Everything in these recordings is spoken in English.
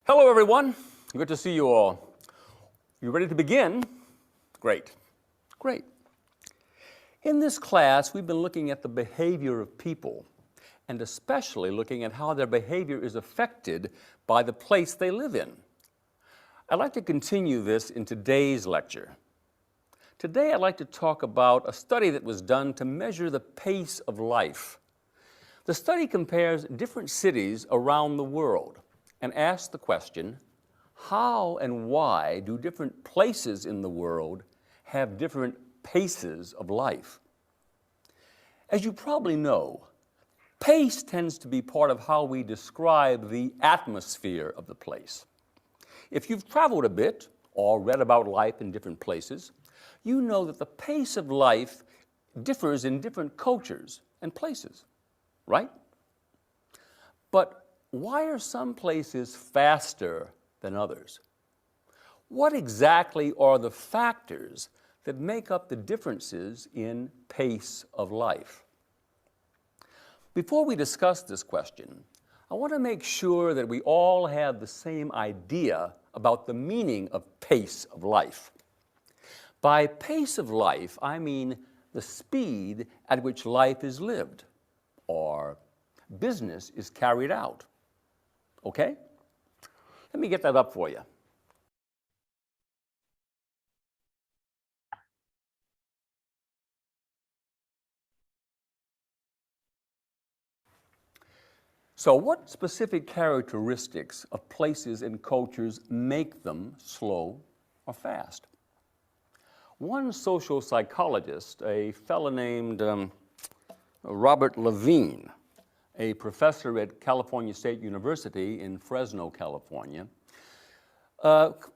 Hello, everyone. Good to see you all. You ready to begin? Great. Great. In this class, we've been looking at the behavior of people, and especially looking at how their behavior is affected by the place they live in. I'd like to continue this in today's lecture. Today, I'd like to talk about a study that was done to measure the pace of life. The study compares different cities around the world and asks the question, how and why do different places in the world have different paces of life? As you probably know, pace tends to be part of how we describe the atmosphere of the place. If you've traveled a bit or read about life in different places, you know that the pace of life differs in different cultures and places, right? But why are some places faster than others? What exactly are the factors that make up the differences in pace of life? Before we discuss this question, I want to make sure that we all have the same idea about the meaning of pace of life. By pace of life, I mean the speed at which life is lived or business is carried out. Okay? Let me get that up for you. So what specific characteristics of places and cultures make them slow or fast? One social psychologist, a fellow named Robert Levine, a professor at California State University in Fresno, California,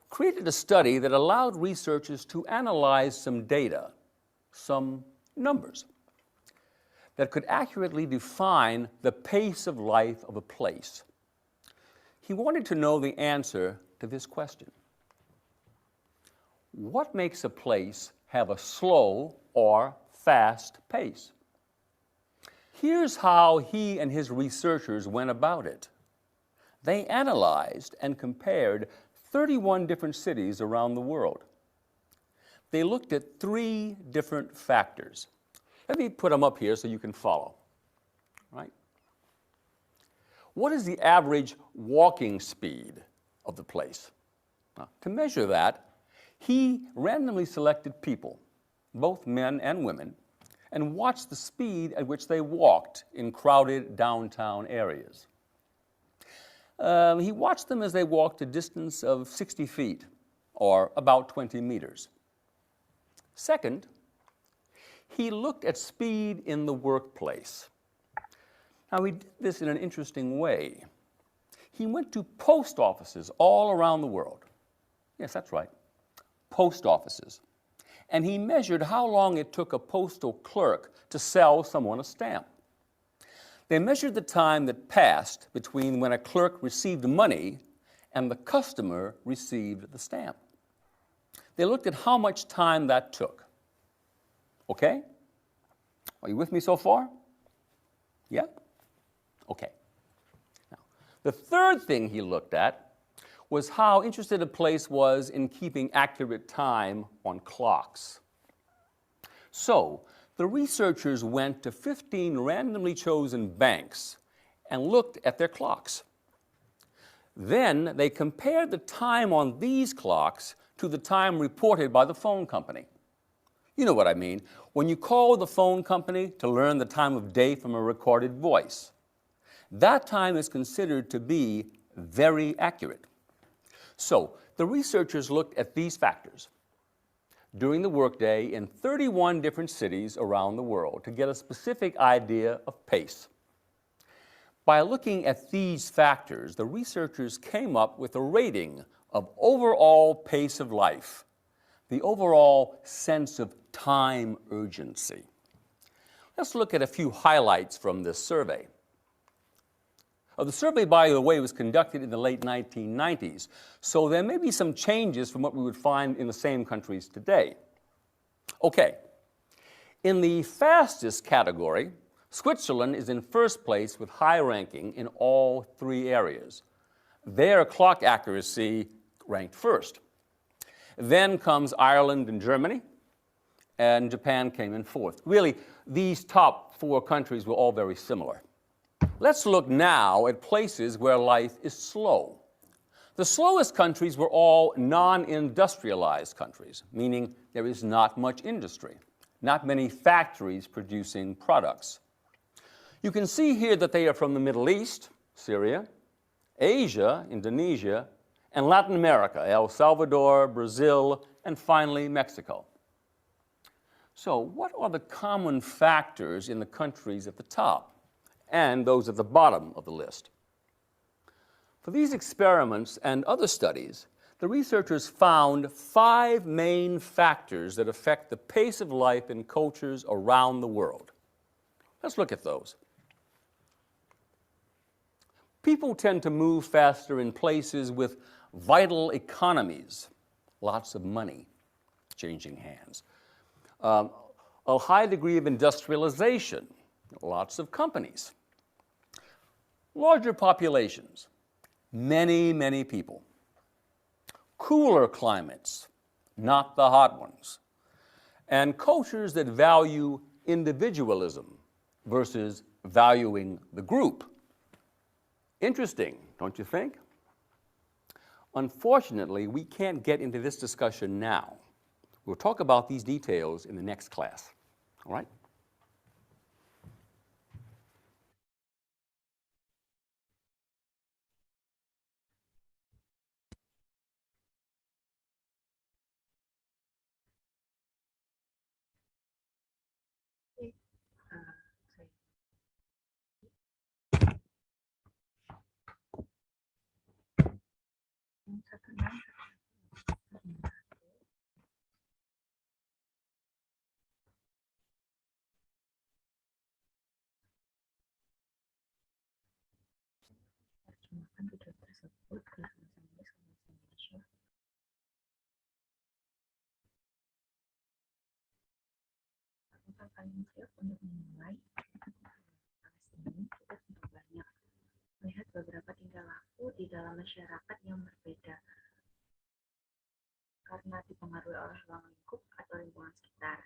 created a study that allowed researchers to analyze some data, some numbers, that could accurately define the pace of life of a place. He wanted to know the answer to this question. What makes a place have a slow or fast pace? Here's how he and his researchers went about it. They analyzed and compared 31 different cities around the world. They looked at 3 different factors. Let me put them up here so you can follow. Right? What is the average walking speed of the place? Now, to measure that, he randomly selected people, both men and women, and watched the speed at which they walked in crowded downtown areas. He watched them as they walked a distance of 60 feet, or about 20 meters. Second, he looked at speed in the workplace. Now, he did this in an interesting way. He went to post offices all around the world. Yes, that's right, post offices. And he measured how long it took a postal clerk to sell someone a stamp. They measured the time that passed between when a clerk received money and the customer received the stamp. They looked at how much time that took. Okay? Are you with me so far? Yeah? Okay. Now, the third thing he looked at was how interested a place was in keeping accurate time on clocks. So, the researchers went to 15 randomly chosen banks and looked at their clocks. Then they compared the time on these clocks to the time reported by the phone company. You know what I mean. When you call the phone company to learn the time of day from a recorded voice, that time is considered to be very accurate. So, the researchers looked at these factors during the workday in 31 different cities around the world to get a specific idea of pace. By looking at these factors, the researchers came up with a rating of overall pace of life, the overall sense of time urgency. Let's look at a few highlights from this survey. The survey, by the way, was conducted in the late 1990s, so there may be some changes from what we would find in the same countries today. Okay, in the fastest category, Switzerland is in first place with high ranking in all 3 areas. Their clock accuracy ranked first. Then comes Ireland and Germany, and Japan came in fourth. Really, these top four countries were all very similar. Let's look now at places where life is slow. The slowest countries were all non-industrialized countries, meaning there is not much industry, not many factories producing products. You can see here that they are from the Middle East, Syria, Asia, Indonesia, and Latin America, El Salvador, Brazil, and finally Mexico. So what are the common factors in the countries at the top and those at the bottom of the list? For these experiments and other studies, the researchers found 5 main factors that affect the pace of life in cultures around the world. Let's look at those. People tend to move faster in places with vital economies, lots of money changing hands. A high degree of industrialization, lots of companies. Larger populations, many people. Cooler climates, not the hot ones. And cultures that value individualism versus valuing the group. Interesting, don't you think? Unfortunately, we can't get into this discussion now. We'll talk about these details in the next class. All right? Paling siap untuk memulai ini, kita tentu banyak melihat beberapa tingkah laku di dalam masyarakat yang berbeda karena dipengaruhi oleh ruang lingkup atau lingkungan sekitar.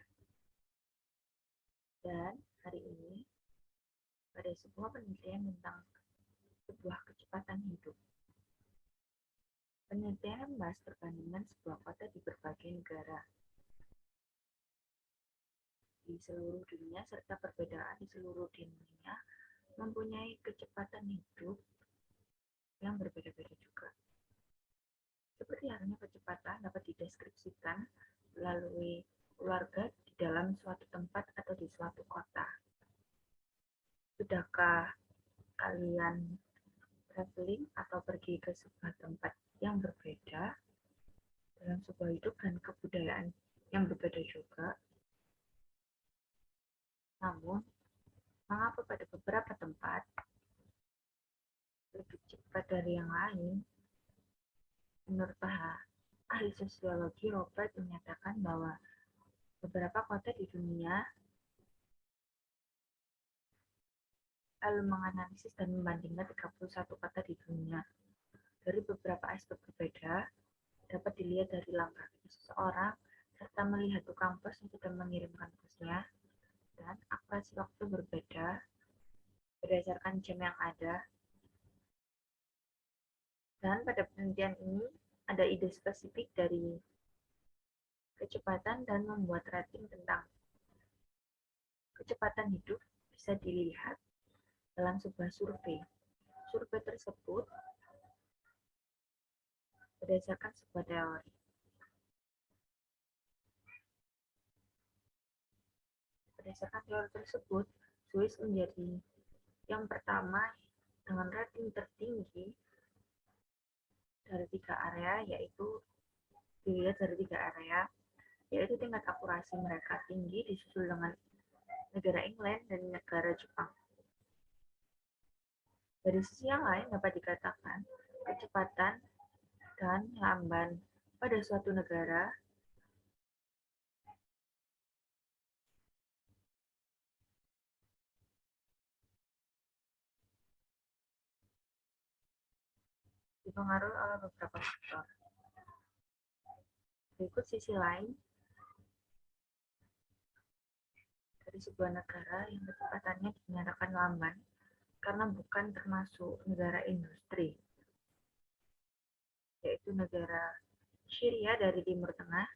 Dan hari ini pada sebuah penelitian tentang sebuah kecepatan hidup. Penelitian membahas perbandingan sebuah kota di berbagai negara di seluruh dunia serta perbedaan di seluruh dunia mempunyai kecepatan hidup yang berbeda-beda juga. Seperti halnya kecepatan dapat dideskripsikan melalui keluarga di dalam suatu tempat atau di suatu kota. Sudahkah kalian traveling atau pergi ke sebuah tempat yang berbeda dalam sebuah hidup dan kebudayaan yang berbeda juga? Namun, mengapa pada beberapa tempat lebih cepat dari yang lain? Menurut ahli sosiologi Robert menyatakan bahwa beberapa kota di dunia lalu menganalisis dan membandingkan 31 kota di dunia. Dari beberapa aspek berbeda, dapat dilihat dari langkah seseorang, serta melihat tukang pos yang sudah mengirimkan posnya, dan akurasi waktu berbeda berdasarkan jam yang ada. Dan pada penelitian ini, ada ide spesifik dari kecepatan dan membuat rating tentang kecepatan hidup bisa dilihat dalam sebuah survei. Survei tersebut berdasarkan sebuah teori. Berdasarkan teori tersebut, Swiss menjadi yang pertama dengan rating tertinggi dari 3 area, yaitu dilihat dari 3 area, yaitu tingkat akurasi mereka tinggi disusul dengan negara England dan negara Jepang. Dari sisi yang lain dapat dikatakan kecepatan dan lamban pada suatu negara dipengaruhi oleh beberapa faktor. Berikut sisi lain dari sebuah negara yang kecepatannya dinyatakan lamban karena bukan termasuk negara industri, yaitu negara Syria dari Timur Tengah,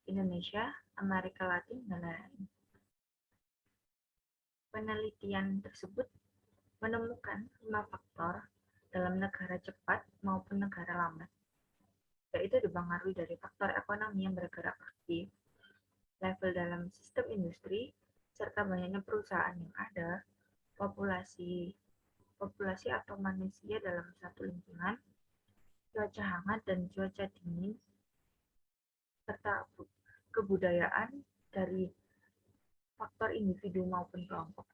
Indonesia, Amerika Latin, dan lain-lain. Penelitian tersebut menemukan 5 faktor dalam negara cepat maupun negara lambat, yaitu dipengaruhi dari faktor ekonomi yang bergerak aktif, level dalam sistem industri, serta banyaknya perusahaan yang ada, populasi atau manusia dalam satu lingkungan, cuaca hangat dan cuaca dingin, serta kebudayaan dari faktor individu maupun kelompok.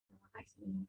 Terima kasih.